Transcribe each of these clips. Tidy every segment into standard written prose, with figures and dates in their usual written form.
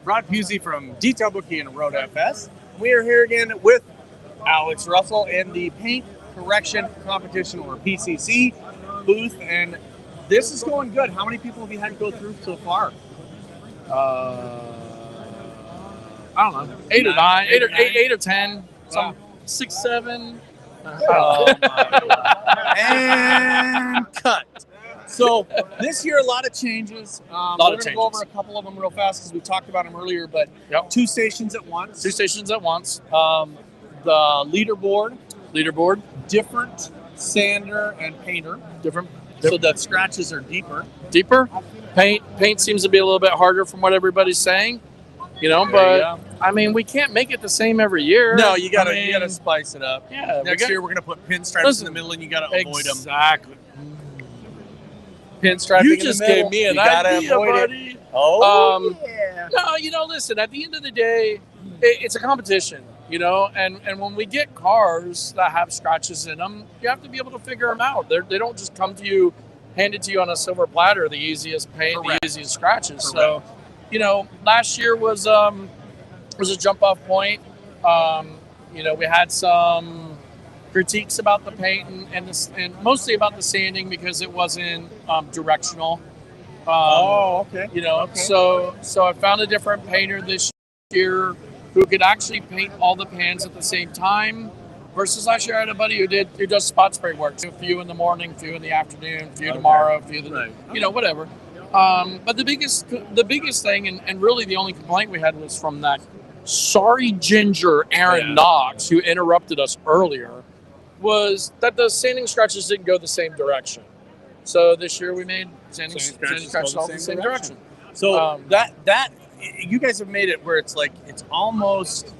Rod Pusey from Detail Bookie and Road FS. We are here again with Alex Russell in the Paint Correction Competition, or PCC, booth, and this is going good. How many people have you had to go through so far? I don't know, 8 or 9, 8 or 10, some 6, 7. And cut. So this year, a lot of changes. We're going to go over a couple of them real fast because we talked about them earlier, but two stations at once. Two stations at once. The leaderboard, different sander and painter. Different. So the scratches are deeper. Paint seems to be a little bit harder from what everybody's saying, but I mean, we can't make it the same every year. No, you gotta spice it up. Yeah. Next year we're gonna put pinstripes in the middle, and you gotta avoid them. Exactly. Pinstriping You in just the middle, gave me an you gotta idea, avoid buddy. it. Oh, yeah. No, listen, at the end of the day, it's a competition, and when we get cars that have scratches in them, you have to be able to figure them out. They don't just come to you, handed to you on a silver platter, the easiest paint, the easiest scratches. Correct. So, last year was a jump off point. We had some critiques about the paint and mostly about the sanding because it wasn't directional. Okay. So I found a different painter this year who could actually paint all the pans at the same time. Versus last year, I had a buddy who does spot spray work. So a few in the morning, a few in the afternoon, a few tomorrow, a few whatever. But the biggest thing, and really the only complaint we had was from that sorry ginger Aaron Knox, who interrupted us earlier, was that the sanding scratches didn't go the same direction. So this year we made sanding scratches all the same direction. So that you guys have made it where it's like it's almost,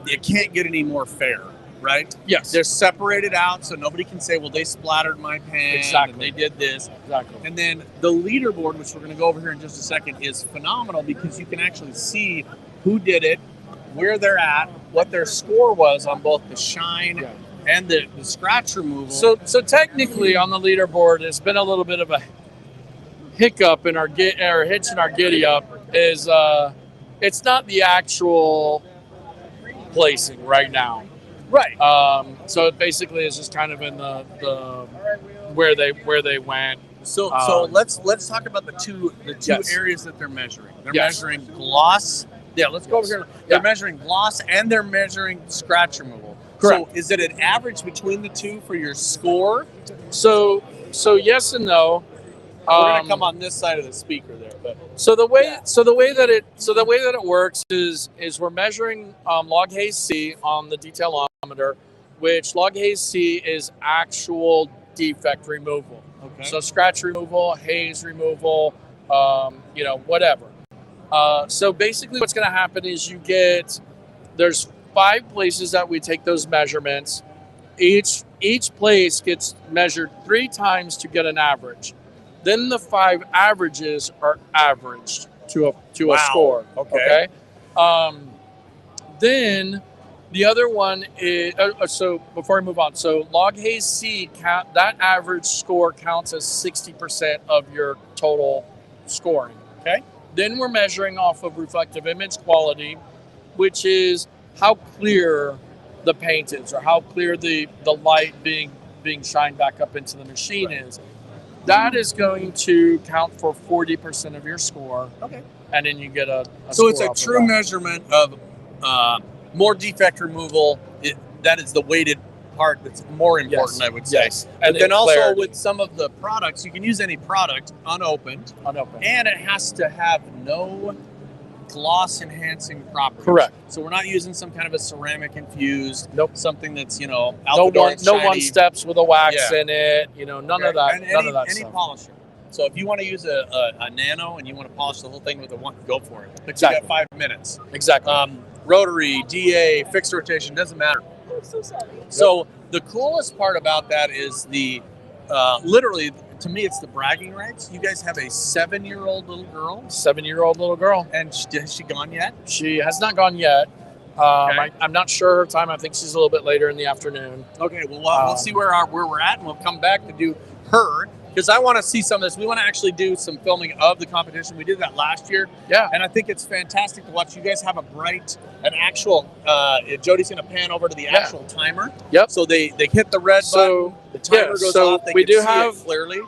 it can't get any more fair, right? Yes. They're separated out so nobody can say, well, they splattered my pan. Exactly. And they did this. Exactly. And then the leaderboard, which we're going to go over here in just a second, is phenomenal because you can actually see who did it, where they're at, what their score was on both the shine and the scratch removal. So technically on the leaderboard, it's been a little bit of a hiccup in our hitch in our giddy up. Is it's not the actual placing right now. Right. So it basically is just kind of in the where they went. So let's talk about the two areas that they're measuring. They're measuring gloss. Yeah, let's go over here. They're measuring gloss and they're measuring scratch removal. Correct. So is it an average between the two for your score? So yes and no. We're gonna come on this side of the speaker there, but so the way that it works is we're measuring log haze C on the detailometer, which log haze C is actual defect removal. Okay. So scratch removal, haze removal, whatever. So basically, what's going to happen is there's 5 places that we take those measurements. Each place gets measured 3 times to get an average. Then the 5 averages are averaged to a score. Okay. Then the other one is so before we move on. So log haze C that average score counts as 60% of your total scoring. Okay. Then we're measuring off of reflective image quality, which is how clear the paint is or how clear the light being shined back up into the machine is. That is going to count for 40% of your score. Okay. And then you get a so score it's a off true of measurement of more defect removal. That is the weighted part that's more important, I would say. Yes. And then also clarity. with some of the products, you can use any product unopened. And it has to have no gloss enhancing properties. Correct. So we're not using some kind of a ceramic infused, something that's, out no the door no one steps with a wax Yeah. in it, none of that. None of that Any stuff. polisher. So if you want to use a nano and you want to polish the whole thing with a one, go for it. Exactly. You got 5 minutes. Exactly. Rotary, DA, fixed rotation, doesn't matter. I'm so sorry. So the coolest part about that is literally, to me, it's the bragging rights. You guys have a 7-year-old little girl. 7-year-old little girl. And has she gone yet? She has not gone yet. I'm not sure her time. I think she's a little bit later in the afternoon. Okay, well, we'll see where we're at, and we'll come back to do her. because I want to see some of this. We want to actually do some filming of the competition. We did that last year. Yeah. And I think it's fantastic to watch. You guys have an actual, Jody's going to pan over to the actual timer. Yep. So they hit the red button, the timer goes off, they we can do see have it clearly.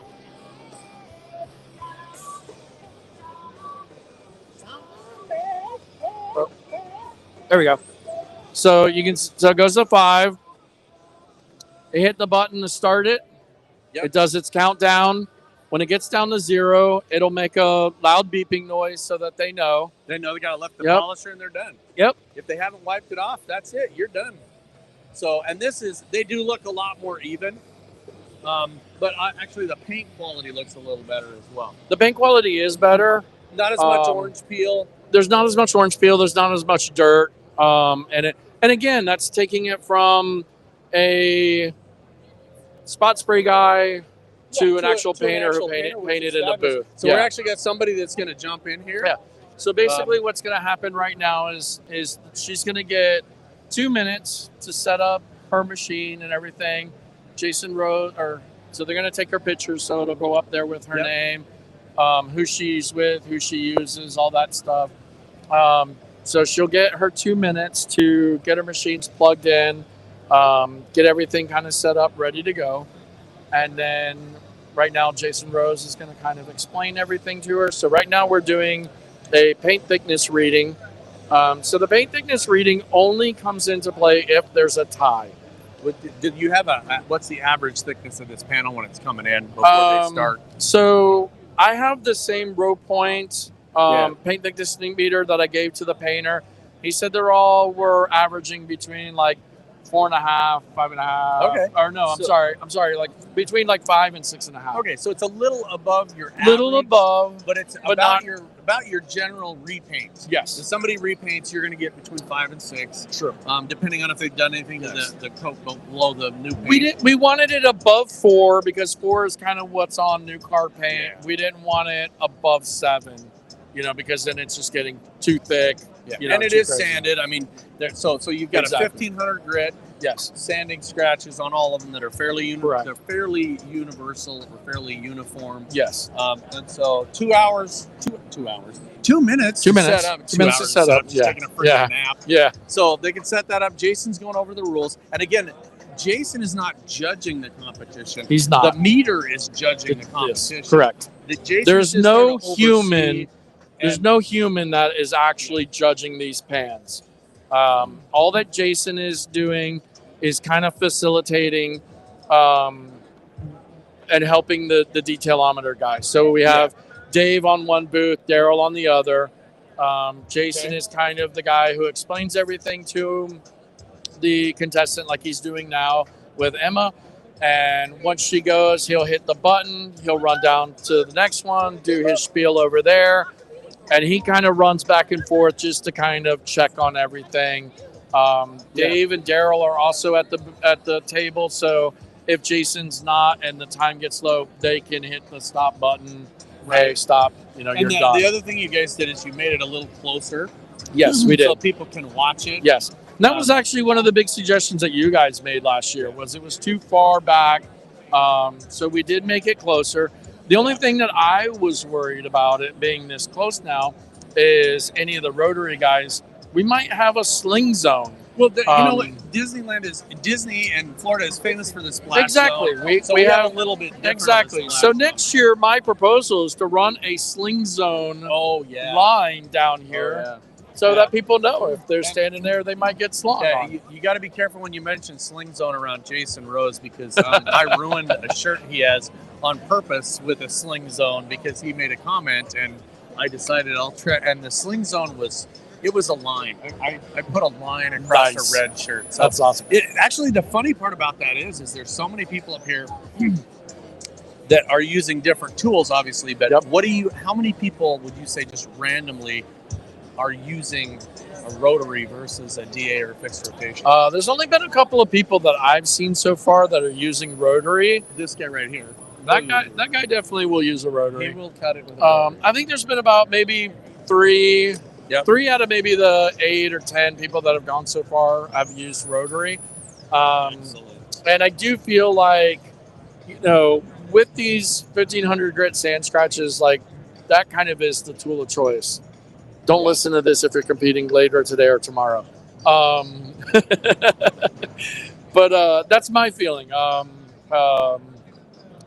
There we go. So you can, so it goes to 5. You hit the button to start it. Yep. It does its countdown. When it gets down to 0, it'll make a loud beeping noise so that they know. They know they got to left the polisher and they're done. Yep. If they haven't wiped it off, that's it. You're done. So, and they do look a lot more even. But actually the paint quality looks a little better as well. The paint quality is better. Not as much orange peel. There's not as much orange peel. There's not as much dirt. And again, that's taking it from a spot spray guy to an actual painter who painted in the booth. So we're actually got somebody that's going to jump in here. Yeah. So basically what's going to happen right now is she's going to get 2 minutes to set up her machine and everything. Jason wrote, so they're going to take her pictures, so it'll go up there with her name, who she's with, who she uses, all that stuff. So she'll get her 2 minutes to get her machines plugged in, get everything kind of set up, ready to go. And then right now, Jason Rose is going to kind of explain everything to her. So right now we're doing a paint thickness reading. So the paint thickness reading only comes into play if there's a tie. Did you have what's the average thickness of this panel when it's coming in before they start? So I have the same row point paint thickness meter that I gave to the painter. He said were averaging between like 4.5, 5.5. Okay. Or no, I'm sorry, like between like 5 and 6.5. Okay, so it's a little above your average. Little above, but it's about your general repaint. Yes. If somebody repaints, you're going to get between 5 and 6. Sure. Depending on if they've done anything to the coat below the new paint. We wanted it above 4 because 4 is kind of what's on new car paint. Yeah. We didn't want it above 7, because then it's just getting too thick. Yeah. And it is sanded. I mean, so you've got a 1500 grit. Yes. Sanding scratches on all of them that are fairly they're fairly universal or fairly uniform. Yes. And so 2 hours, 2 hours, 2 minutes. 2 minutes. Set up. 2 minutes to set up. Taking a freaking nap. Yeah. So they can set that up. Jason's going over the rules. And again, Jason is not judging the competition. He's not. The meter is judging the competition. Yes, correct. There's no human. There's no human that is actually judging these pans. All that Jason is doing is kind of facilitating and helping the detailometer guy. So we have Dave on one booth, Daryl on the other. Jason is kind of the guy who explains everything to the contestant like he's doing now with Emma. And once she goes, he'll hit the button. He'll run down to the next one, do his spiel over there. And he kind of runs back and forth just to kind of check on everything. Dave and Daryl are also at the table, so if Jason's not and the time gets low, they can hit the stop button. Hey, stop! You're done. The other thing you guys did is you made it a little closer. Yes, we did, so people can watch it. Yes, and that was actually one of the big suggestions that you guys made last year. Was it was too far back, so we did make it closer. The only thing that I was worried about it being this close now is any of the rotary guys. We might have a sling zone. Well, Disney and Florida is famous for the splash exactly. zone. We have a little bit different. Exactly. So next year, my proposal is to run a sling zone line down here so that people know if they're standing there, they might get slung on. You got to be careful when you mention sling zone around Jason Rose because I ruined a shirt he has on purpose with a sling zone because he made a comment and I decided I'll try. And the sling zone was a line. I put a line across a red shirt. So that's awesome. Actually, the funny part about that is there's so many people up here that are using different tools, obviously. But how many people would you say just randomly are using a rotary versus a DA or a fixed rotation? There's only been a couple of people that I've seen so far that are using rotary. This guy right here. That guy definitely will use a rotary. He will cut it with a rotary. I think there's been about maybe 3 out of maybe the 8 or 10 people that have gone so far have used rotary. And I do feel like, with these 1500 grit sand scratches, like that kind of is the tool of choice. Don't listen to this if you're competing later today or tomorrow. But that's my feeling. You know,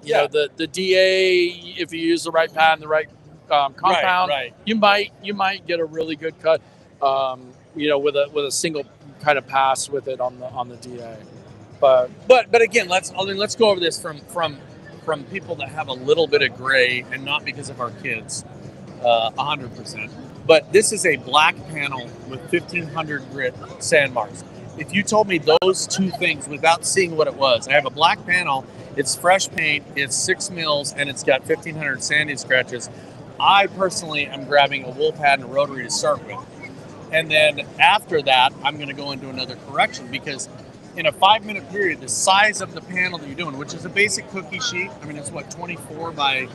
the DA, if you use the right pad and the right compound, you might get a really good cut. You know, with a single kind of pass with it on the DA. But again, let's go over this from people that have a little bit of gray, and not because of our kids, 100%. But this is a black panel with 1500 grit sand marks. If you told me those two things without seeing what it was, I have a black panel, it's fresh paint, it's 6 mils, and it's got 1500 sanding scratches. I personally am grabbing a wool pad and a rotary to start with. And then after that, I'm going to go into another correction, because in a 5-minute period, the size of the panel that you're doing, which is a basic cookie sheet, I mean, it's what, 24 by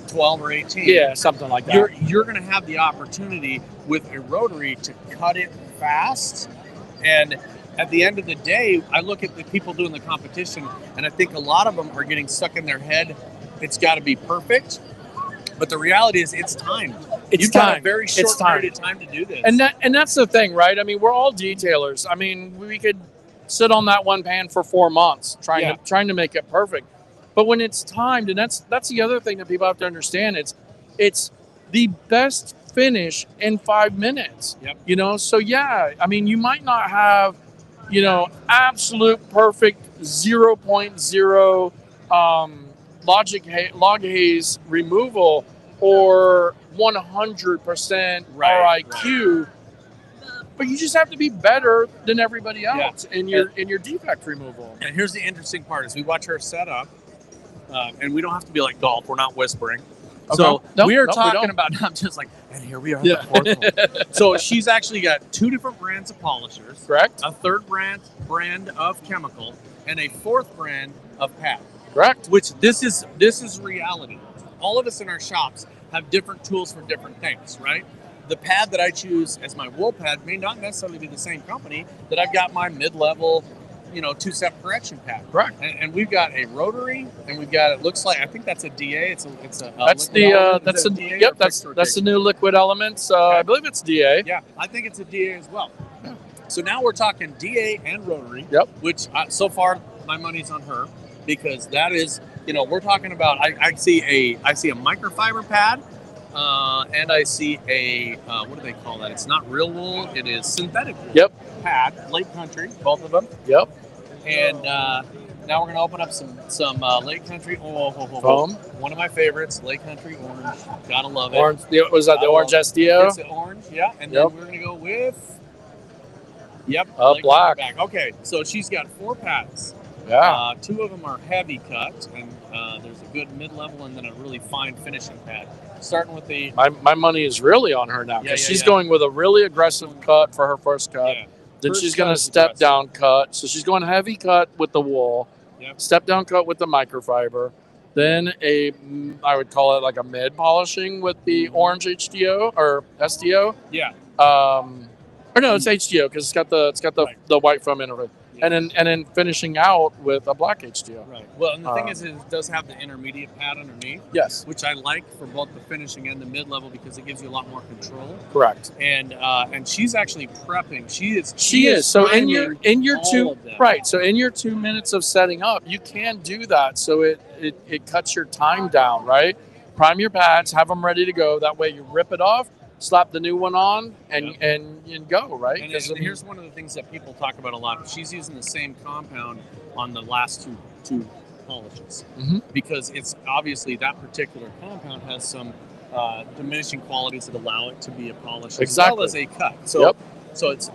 12 or 18? Yeah, something like that. You're going to have the opportunity with a rotary to cut it fast. And at the end of the day, I look at the people doing the competition, and I think a lot of them are getting stuck in their head, it's got to be perfect. But the reality is, it's time. You've got a very short period of time to do this. And that's the thing, right? I mean, we're all detailers. I mean, we could sit on that one pan for 4 months trying to make it perfect. But when it's timed, and that's the other thing that people have to understand, it's the best finish in 5 minutes. Yep. You know, so yeah, I mean, you might not have, you know, absolute perfect 0.0 log haze removal or 100% RIQ. But you just have to be better than everybody else in your defect removal. And here's the interesting part: is we watch her set up, and we don't have to be like golf. We're not whispering. Okay. So we are talking about. I'm just like, and here we are. Yeah. The fourth one. So she's actually got 2 different brands of polishers. Correct. A third brand of chemical, and a 4th brand of pad. Correct. Which this is reality. All of us in our shops have different tools for different things, right? The pad that I choose as my wool pad may not necessarily be the same company that I've got my mid-level, you know, 2-step correction pad. Correct. And we've got a rotary, and we've got, it looks like, I think that's a DA. That's the new liquid elements. I believe it's DA. Yeah, I think it's a DA as well. Yeah. So now we're talking DA and rotary. Yep. Which so far my money's on her, because that is, you know, we're talking about. I see a microfiber pad. And I see a, what do they call that? It's not real wool, it is synthetic wool. Yep. Pad, Lake Country, both of them. Yep. And now we're going to open up some Lake Country foam. One of my favorites, Lake Country Orange. Gotta love it. Orange, was that the Orange SDO? It's the orange, yeah. And then we're going to go with, black. Okay, so she's got 4 pads. Yeah. 2 of them are heavy cut, and there's a good mid-level and then a really fine finishing pad. Starting with the... My money is really on her now, because she's going with a really aggressive cut for her first cut. Yeah. Then she's going to step down cut. So she's going heavy cut with the wool, step down cut with the microfiber, then I would call it like a mid polishing with the orange HDO or SDO. Yeah. Or no, it's HDO because it's got the white foam interval. And then finishing out with a black HDO. Right. Well, and the thing is, it does have the intermediate pad underneath. Yes. Which I like for both the finishing and the mid-level, because it gives you a lot more control. Correct. And she's actually prepping. She is. So in your 2 minutes of setting up, you can do that. So it cuts your time down, right? Prime your pads, have them ready to go. That way you rip it off, slap the new one on, and go, right? And here's one of the things that people talk about a lot. She's using the same compound on the last two polishes, because it's obviously that particular compound has some diminishing qualities that allow it to be a polish as well as a cut. So,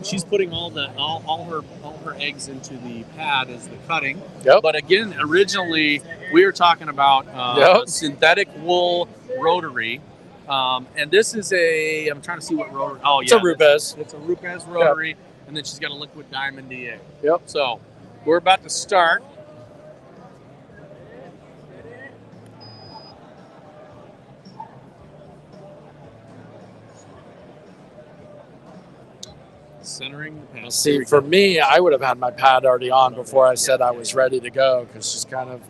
she's putting all her eggs into the pad as the cutting. Yep. But again, originally we were talking about synthetic wool rotary. And this is I'm trying to see what rotary. Oh, yeah. It's a Rupes. It's a Rupes rotary. Yep. And then she's got a liquid diamond DA. Yep. So we're about to start. Centering the pad. See, for me, I would have had my pad already on before I said I was ready to go, because she's kind of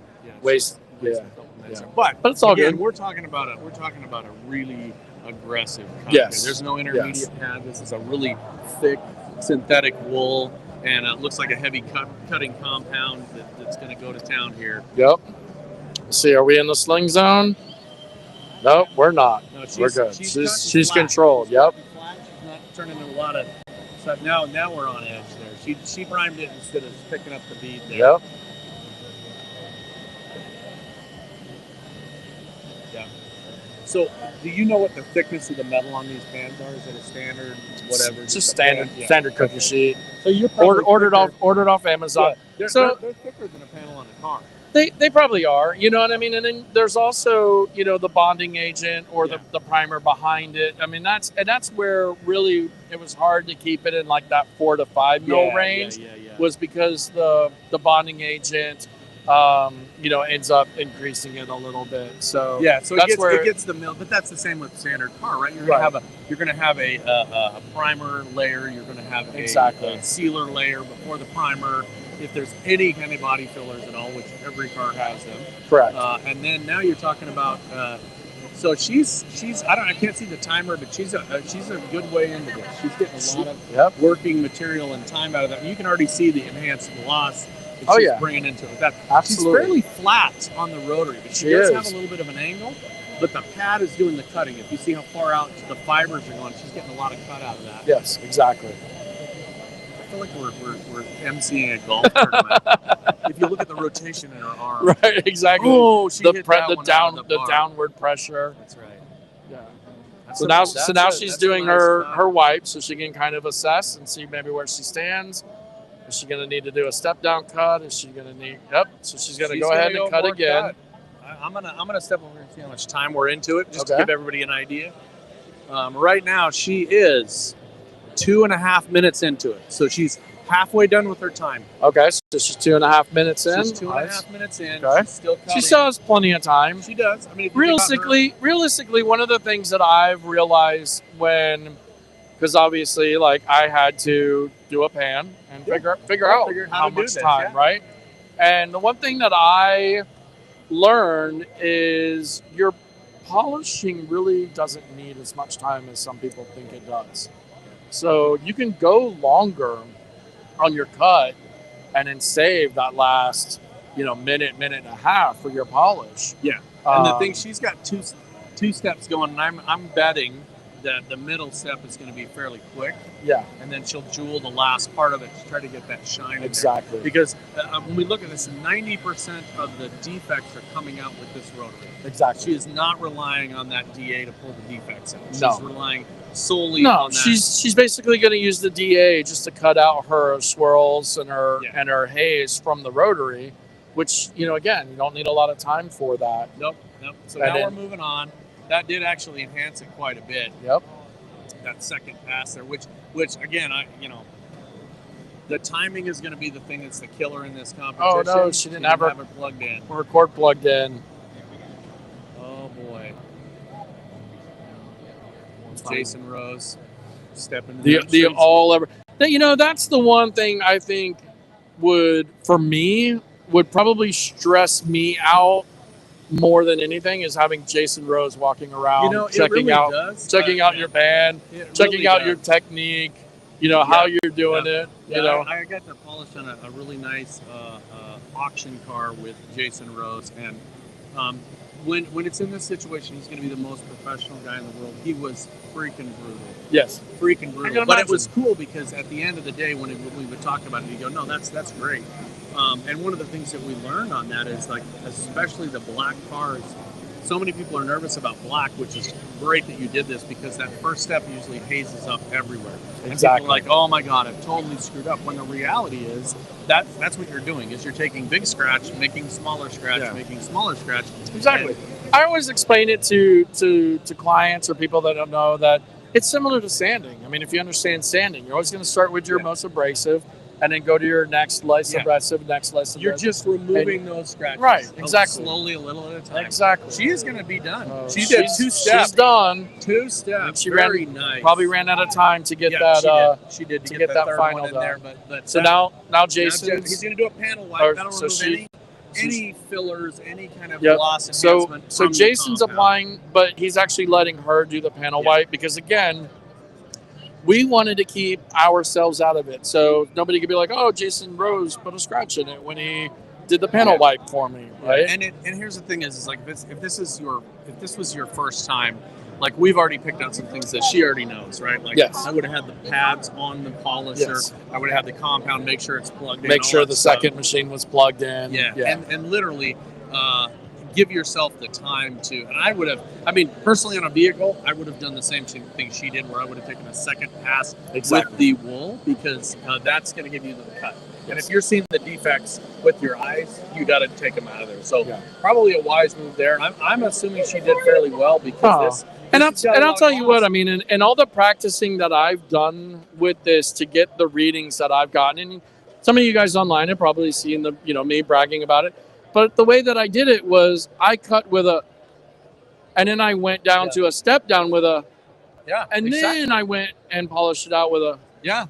dimension. Yeah. But it's all again, good. We're talking about a really aggressive cut. Yes. There's no intermediate pad. This is a really thick synthetic wool, and it looks like a heavy cutting compound that's going to go to town here. Yep. Let's see, are we in the sling zone? Nope, we're not. No, we're good. She's flat. controlled. She's yep. Flat. She's not turning into a lot of stuff. Now we're on edge there. She primed it instead of picking up the bead there. Yep. Yeah. So, do you know what the thickness of the metal on these pans are? Is it a standard, whatever? It's just standard cookie sheet. So you're ordered off Amazon. Yeah. They're thicker than a panel on a car. They probably are, you know what I mean? And then there's also, the bonding agent or the primer behind it. I mean, that's where really it was hard to keep it in like that 4 to 5 mil range was because the bonding agent, ends up increasing it a little bit. So so it gets the mil, but that's the same with standard car, right? You're gonna have a primer layer. You're gonna have a sealer layer before the primer. If there's any kind of body fillers at all, which every car has them. Correct. And then now you're talking about, so she's I can't see the timer, but she's a good way into this. She's getting a lot of working material and time out of that. And you can already see the enhanced gloss that she's bringing into it. Absolutely. She's fairly flat on the rotary, but she does have a little bit of an angle. But the pad is doing the cutting. If you see how far out the fibers are going, she's getting a lot of cut out of that. Yes, exactly. I feel like we're emceeing a golf tournament. If you look at the rotation in her arm, right? Exactly. Oh, she hit that one out of the bar. Downward pressure. That's right. Yeah. So now she's doing her wipe, so she can kind of assess and see maybe where she stands. Is she going to need to do a step down cut? Is she going to need? Yep. So she's going to go ahead and cut again. I'm gonna step over and see how much time we're into it, just to give everybody an idea. Right now, she is 2.5 minutes into it, so she's halfway done with her time. Okay, so she's 2.5 minutes in. She's 2.5 minutes in. Okay. She's still cutting. She still has plenty of time. She does. I mean, realistically, one of the things that I've realized because obviously, like I had to do a pan and figure out how much time, right? And the one thing that I learned is your polishing really doesn't need as much time as some people think it does. So you can go longer on your cut and then save that last, minute and a half for your polish. Yeah. And the thing, she's got two steps going, and I'm betting that the middle step is going to be fairly quick. Yeah. And then she'll jewel the last part of it to try to get that shine exactly. in there. Because when we look at this, 90% of the defects are coming out with this rotary. Exactly. She is not relying on that DA to pull the defects out. She's No. relying solely on that. She's basically going to use the DA just to cut out her swirls and her haze from the rotary, which, again, you don't need a lot of time for that. Nope. So now we're moving on. That did actually enhance it quite a bit. Yep. That second pass there, which again, the timing is going to be the thing that's the killer in this competition. Oh no, she didn't have her plugged in. Her cord plugged in. Oh boy. Jason Rose stepping the all ever. That's the one thing I think would probably stress me out more than anything is having Jason Rose walking around, checking out your band, checking out your technique, how you're doing it. I got to polish on a really nice auction car with Jason Rose, and when it's in this situation, he's going to be the most professional guy in the world. He was freaking brutal. Yes, freaking brutal. But it was cool because at the end of the day, when we would talk about it, he'd go, "No, that's great." And one of the things that we learned on that is, like, especially the black cars, so many people are nervous about black, which is great that you did this because that first step usually hazes up everywhere. And exactly. People are like, oh my God, I've totally screwed up. When the reality is that's what you're doing, is you're taking big scratch, making smaller scratch, making smaller scratch. Exactly. I always explain it to clients or people that don't know that it's similar to sanding. I mean, if you understand sanding, you're always going to start with your most abrasive, and then go to your next less abrasive, next less abrasive. You're just removing those scratches. Right, exactly. Slowly, a little at a time. Exactly. She is going to be done. She did 2 steps. She's done. 2 steps. She nice. Probably ran out of time to get She did to get that final in there. But so now Jason, he's going to do a panel wipe. That'll remove any any fillers, any kind of Yep. gloss So enhancement. from the Jason's compound. applying, but he's actually letting her do the panel Yeah. wipe because again, we wanted to keep ourselves out of it, so nobody could be like, "Oh, Jason Rose put a scratch in it when he did the panel Yeah. wipe for me," right? And here's the thing is like if this was your first time, like we've already picked out some things that she already knows, right? Like Yes. I would have had the pads on the polisher. Yes. I would have had the compound, make sure it's plugged in. Make all sure that the stuff. second machine was plugged in. Yeah. And literally give yourself the time to, and I would have, I mean, personally on a vehicle, I would have done the same thing she did where I would have taken a second pass Exactly. with the wool because that's going to give you the cut. And Yes. if you're seeing the defects with your eyes, you got to take them out of there. So Yeah. probably a wise move there. And I'm assuming she did fairly well because this. And this has got a I'll lot tell of you what, gloss. I mean, and all the practicing that I've done with this to get the readings that I've gotten, and some of you guys online have probably seen me bragging about it. But the way that I did it was I cut with and then I went down to a step down with Yeah. and exactly. then I went and polished it out with a. Yeah.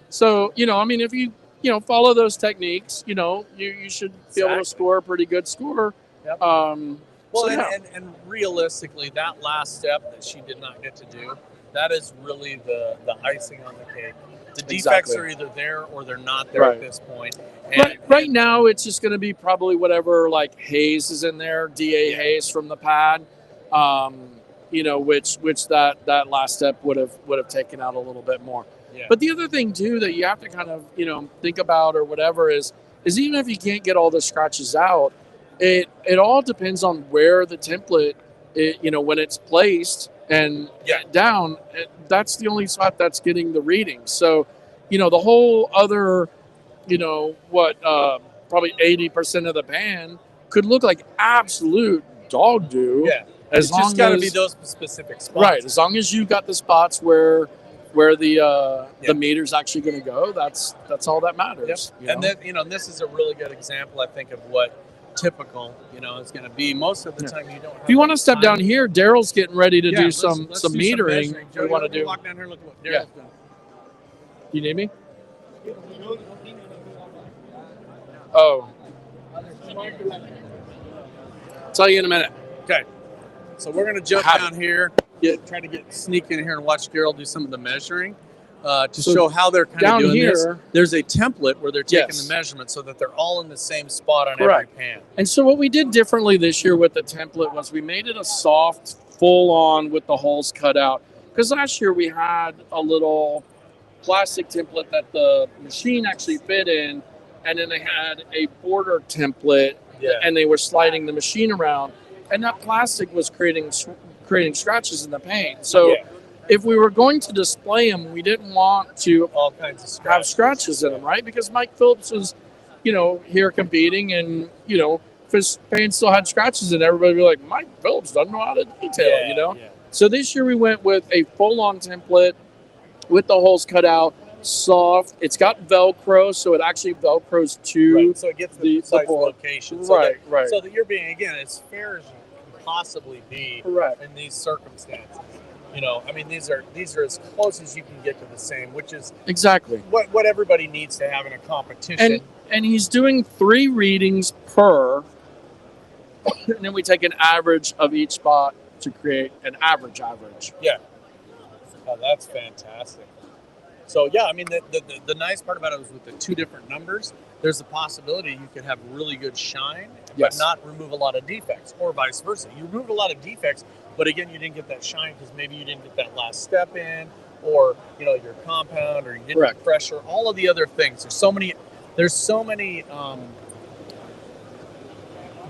So, I mean, if you follow those techniques, you should be able to Exactly. score a pretty good score. Yep. Well, Well, and realistically, that last step that she did not get to do, that is really the icing on the cake. The defects Exactly. are either there or they're not there Right. at this point. And, Right now, it's just going to be probably whatever like haze is in there, DA Yeah. haze from the pad, which that last step would have taken out a little bit more. Yeah. But the other thing too that you have to kind of think about or whatever is even if you can't get all the scratches out, it all depends on where the template, when it's placed and down, that's the only spot that's getting the readings. So, the whole other, probably 80% of the pan could look like absolute dog do. Yeah. As It's long just got to as be those specific spots. right, as long as you got the spots where the meter's actually going to go, that's all that matters. Yep. And then this is a really good example, I think, of what typical is going to be. Most of the time, you don't. If you want to step down here, Daryl's getting ready to do let's some do metering. measuring. We want to do. Walk down here. Look at what Yeah. Daryl's doing. You need me? Oh. Tell you in a minute. Okay. So we're going to jump Have down here, try to sneak in here and watch Daryl do some of the measuring to So show how they're kind down of doing here- this. There's a template where they're taking Yes. the measurements so that they're all in the same spot on Correct. every pan. And so what we did differently this year with the template was we made it a soft, full on with the holes cut out. Because last year we had a little plastic template that the machine actually fit in, and then they had a border template, and they were sliding the machine around, and that plastic was creating scratches in the paint. So if we were going to display them, we didn't want to all kinds of have scratches in them, right? Because Mike Phillips was, here competing, and if his paint still had scratches in it, everybody would be like, Mike Phillips doesn't know how to detail, Yeah. So this year we went with a full-on template with the holes cut out, soft. It's got Velcro, so it actually Velcros to Right. So it gets the precise board. location. Right. So that you're being, again, as fair as you can possibly be Correct. in these circumstances. I mean, these are as close as you can get to the same, which is Exactly. what everybody needs to have in a competition. And he's doing 3 readings per, and then we take an average of each spot to create an average. Yeah. Oh, that's fantastic. So, yeah, I mean, the nice part about it is with the 2 different numbers, there's a possibility you could have really good shine, Yes. but not remove a lot of defects, or vice versa. You removed a lot of defects, but again, you didn't get that shine because maybe you didn't get that last step in, or, your compound, or you didn't Correct. get pressure, all of the other things. There's so many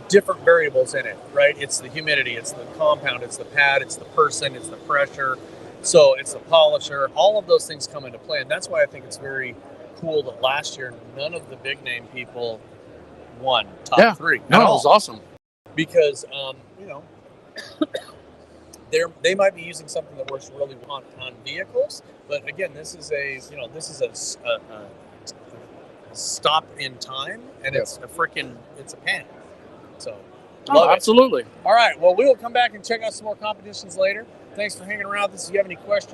different variables in it, right? It's the humidity, it's the compound, it's the pad, it's the person, it's the pressure. So it's the polisher. All of those things come into play, and that's why I think it's very cool that last year none of the big name people won top 3. No, at it all. was awesome. Because they might be using something that works really well on vehicles, but again, this is a stop in time, and it's a pan. So love it. Absolutely. All right, well, we will come back and check out some more competitions later. Thanks for hanging around with us. If you have any questions